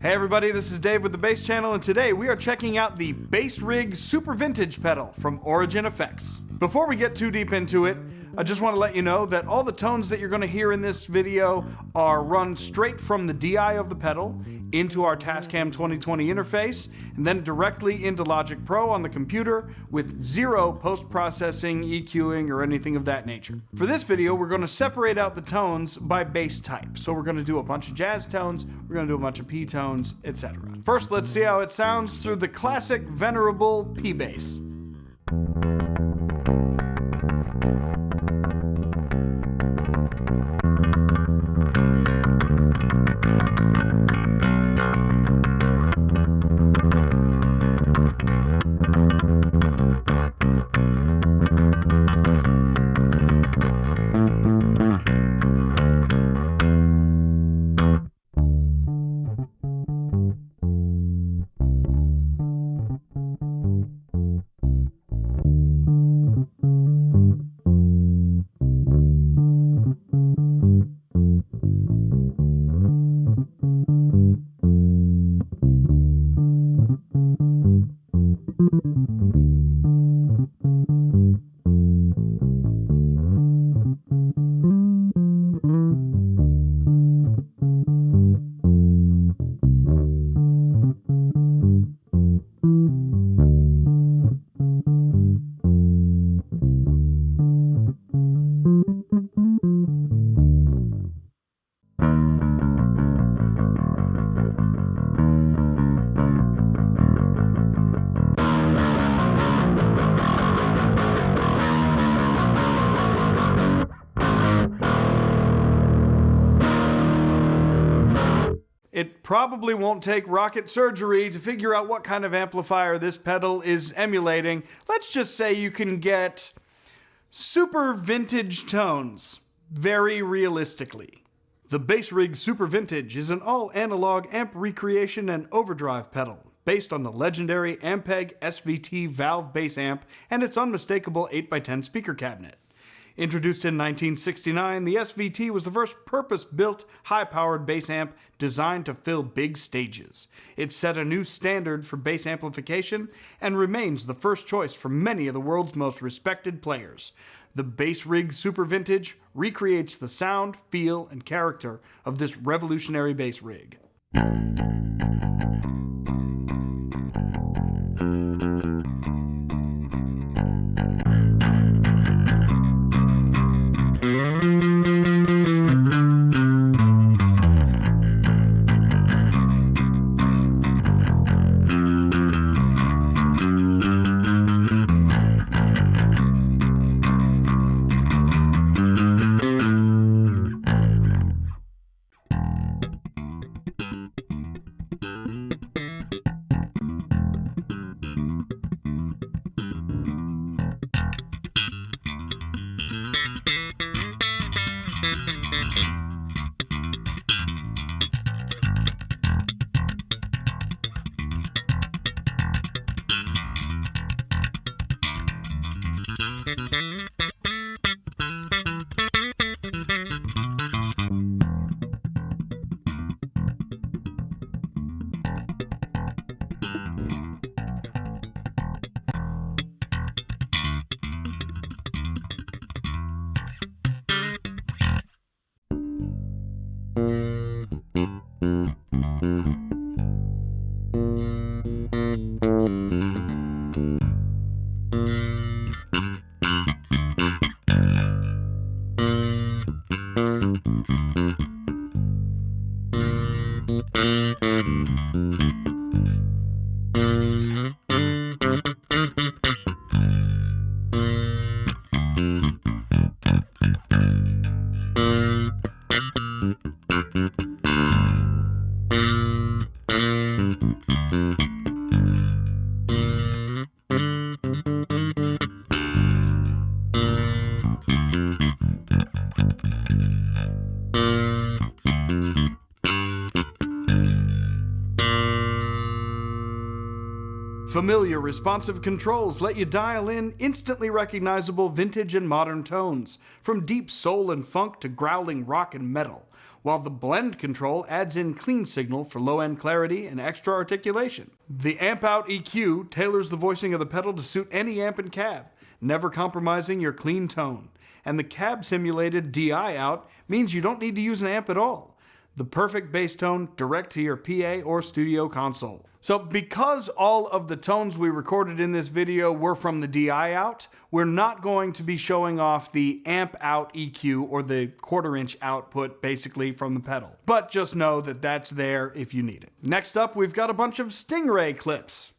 Hey everybody, this is Dave with the Bass Channel, and today we are checking out the BASSRIG Super Vintage pedal from Origin Effects. Before we get too deep into it, I just want to let you know that all the tones that you're going to hear in this video are run straight from the DI of the pedal into our Tascam 2020 interface, and then directly into Logic Pro on the computer with zero post-processing, EQing, or anything of that nature. For this video, we're going to separate out the tones by bass type. So we're going to do a bunch of jazz tones, we're going to do a bunch of P tones, etc. First, let's see how it sounds through the classic, venerable P bass. It probably won't take rocket surgery to figure out what kind of amplifier this pedal is emulating. Let's just say you can get super vintage tones very realistically. The BASSRIG Super Vintage is an all-analog amp recreation and overdrive pedal based on the legendary Ampeg SVT valve bass amp and its unmistakable 8x10 speaker cabinet. Introduced in 1969, the SVT was the first purpose-built, high-powered bass amp designed to fill big stages. It set a new standard for bass amplification and remains the first choice for many of the world's most respected players. The BASSRIG Super Vintage recreates the sound, feel, and character of this revolutionary bass rig. Familiar, responsive controls let you dial in instantly recognizable vintage and modern tones, from deep soul and funk to growling rock and metal, while the blend control adds in clean signal for low-end clarity and extra articulation. The Amp Out EQ tailors the voicing of the pedal to suit any amp and cab, never compromising your clean tone. And the cab-simulated DI out means you don't need to use an amp at all. The perfect bass tone direct to your PA or studio console. So because all of the tones we recorded in this video were from the DI out, we're not going to be showing off the amp out EQ or the 1/4 inch output basically from the pedal. But just know that that's there if you need it. Next up, we've got a bunch of Stingray clips.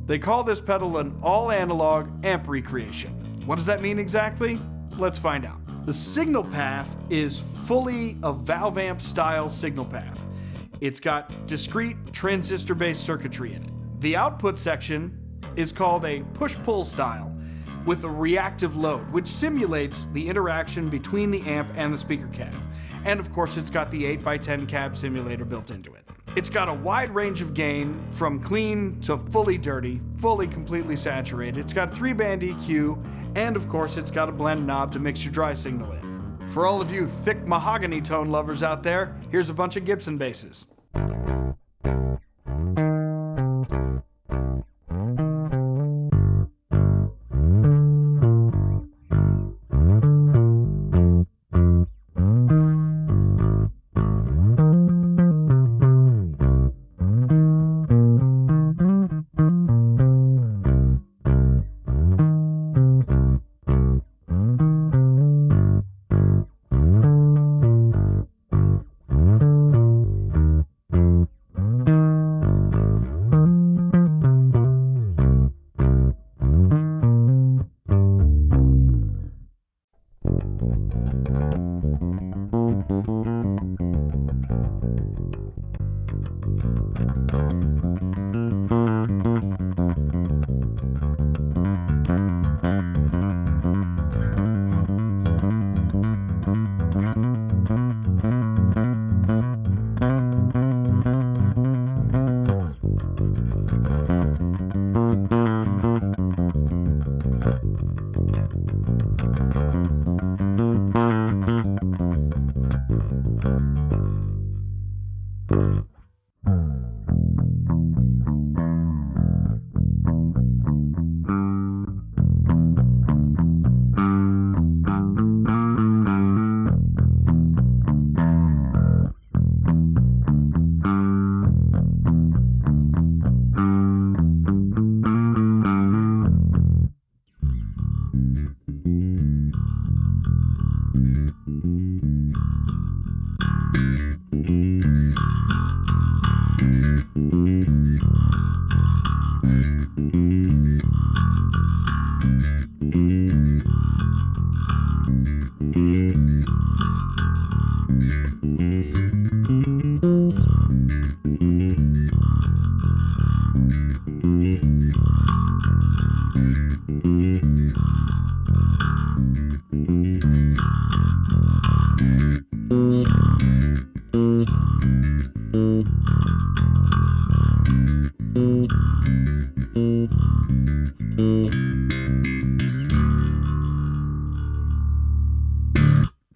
They call this pedal an all-analog amp recreation. What does that mean exactly? Let's find out. The signal path is fully a valve amp style signal path. It's got discrete transistor-based circuitry in it. The output section is called a push-pull style with a reactive load, which simulates the interaction between the amp and the speaker cab. And of course, it's got the 8x10 cab simulator built into it. It's got a wide range of gain, from clean to fully dirty, fully completely saturated. It's got a 3-band EQ, and of course it's got a blend knob to mix your dry signal in. For all of you thick mahogany tone lovers out there, here's a bunch of Gibson basses.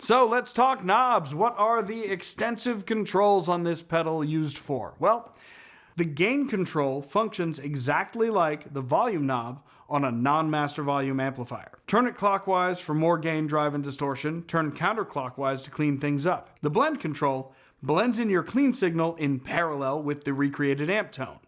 So let's talk knobs. What are the extensive controls on this pedal used for? Well, the gain control functions exactly like the volume knob on a non-master volume amplifier. Turn it clockwise for more gain, drive, and distortion. Turn counterclockwise to clean things up. The blend control blends in your clean signal in parallel with the recreated amp tone.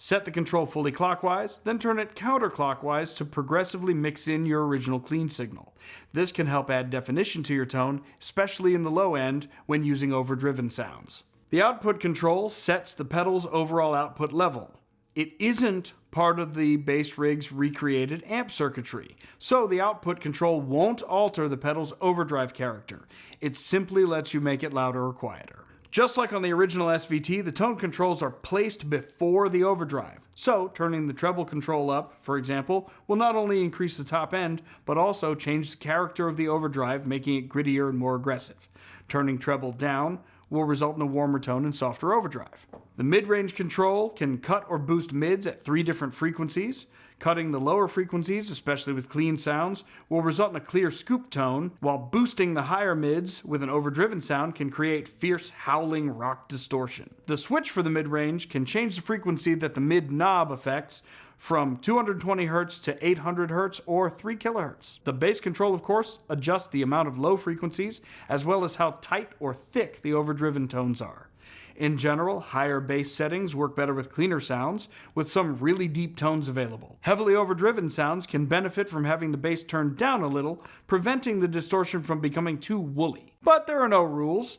Set the control fully clockwise, then turn it counterclockwise to progressively mix in your original clean signal. This can help add definition to your tone, especially in the low end when using overdriven sounds. The output control sets the pedal's overall output level. It isn't part of the BASSRIG's recreated amp circuitry, so the output control won't alter the pedal's overdrive character. It simply lets you make it louder or quieter. Just like on the original SVT, the tone controls are placed before the overdrive. So, turning the treble control up, for example, will not only increase the top end, but also change the character of the overdrive, making it grittier and more aggressive. Turning treble down will result in a warmer tone and softer overdrive. The mid-range control can cut or boost mids at 3 different frequencies. Cutting the lower frequencies, especially with clean sounds, will result in a clear scoop tone, while boosting the higher mids with an overdriven sound can create fierce howling rock distortion. The switch for the mid-range can change the frequency that the mid-knob affects from 220 Hz to 800 Hz or 3 kHz. The bass control, of course, adjusts the amount of low frequencies as well as how tight or thick the overdriven tones are. In general, higher bass settings work better with cleaner sounds, with some really deep tones available. Heavily overdriven sounds can benefit from having the bass turned down a little, preventing the distortion from becoming too woolly. But there are no rules.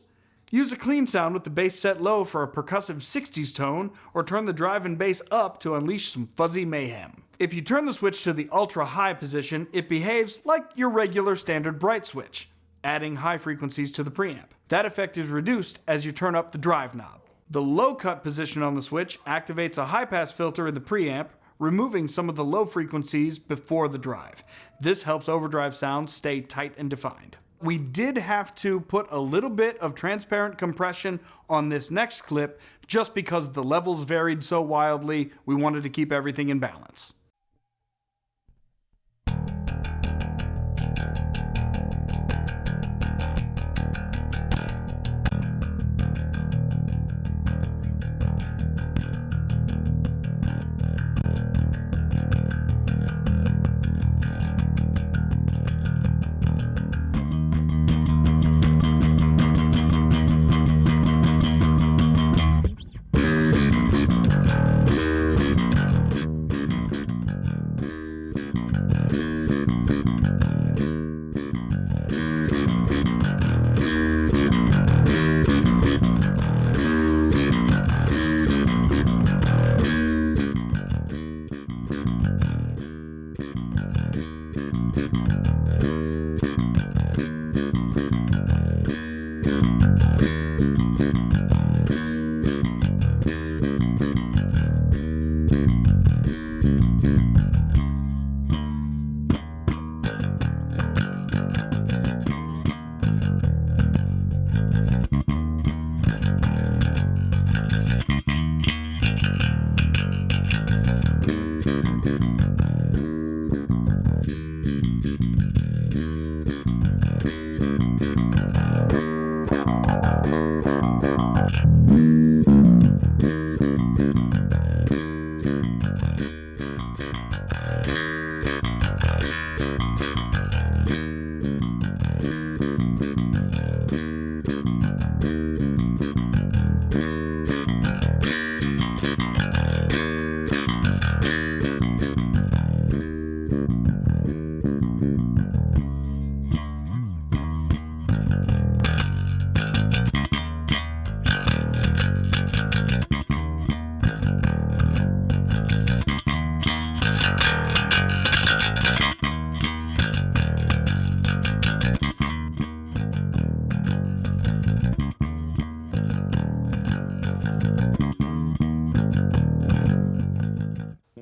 Use a clean sound with the bass set low for a percussive 60s tone, or turn the drive and bass up to unleash some fuzzy mayhem. If you turn the switch to the ultra-high position, it behaves like your regular standard bright switch, adding high frequencies to the preamp. That effect is reduced as you turn up the drive knob. The low cut position on the switch activates a high-pass filter in the preamp, removing some of the low frequencies before the drive. This helps overdrive sounds stay tight and defined. We did have to put a little bit of transparent compression on this next clip just because the levels varied so wildly, we wanted to keep everything in balance.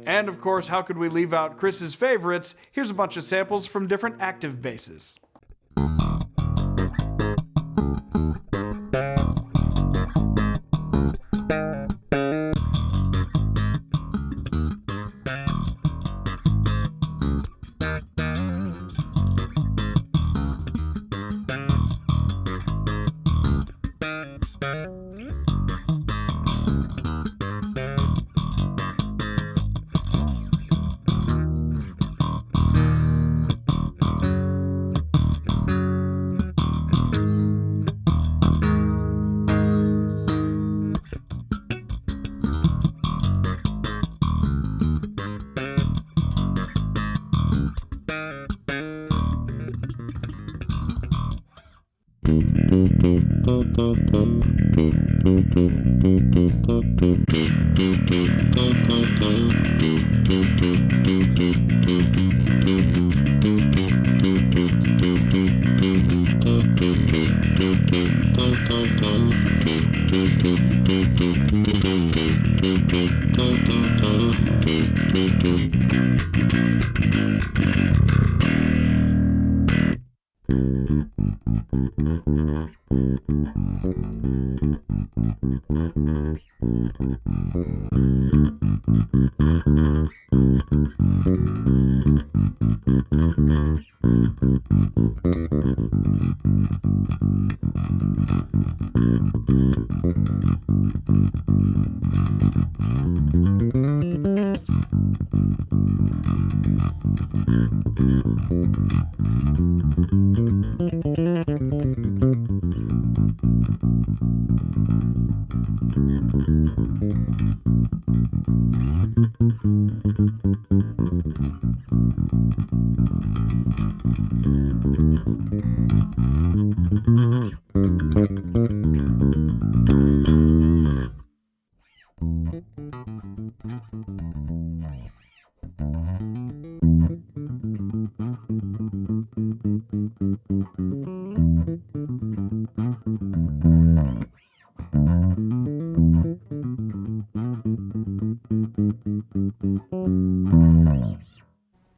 And of course, how could we leave out Chris's favorites? Here's a bunch of samples from different active basses.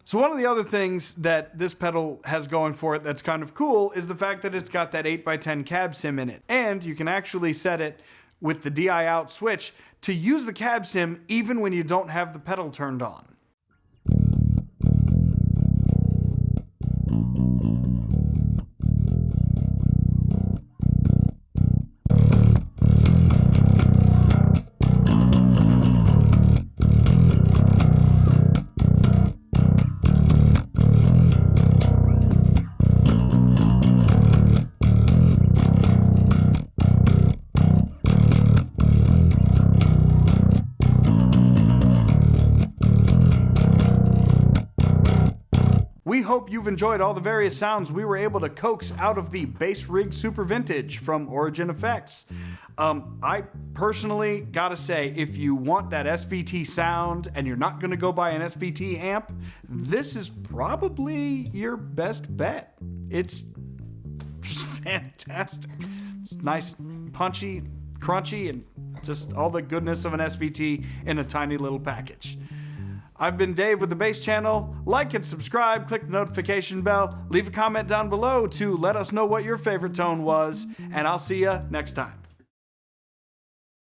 So one of the other things that this pedal has going for it that's kind of cool is the fact that it's got that 8x10 cab sim in it. And you can actually set it with the DI out switch to use the cab sim even when you don't have the pedal turned on. We hope you've enjoyed all the various sounds we were able to coax out of the BASSRIG Super Vintage from Origin Effects. I personally gotta say, if you want that SVT sound and you're not gonna go buy an SVT amp, this is probably your best bet. It's just fantastic. It's nice, punchy, crunchy, and just all the goodness of an SVT in a tiny little package. I've been Dave with the Bass Channel. Like and subscribe, click the notification bell, leave a comment down below to let us know what your favorite tone was, and I'll see you next time.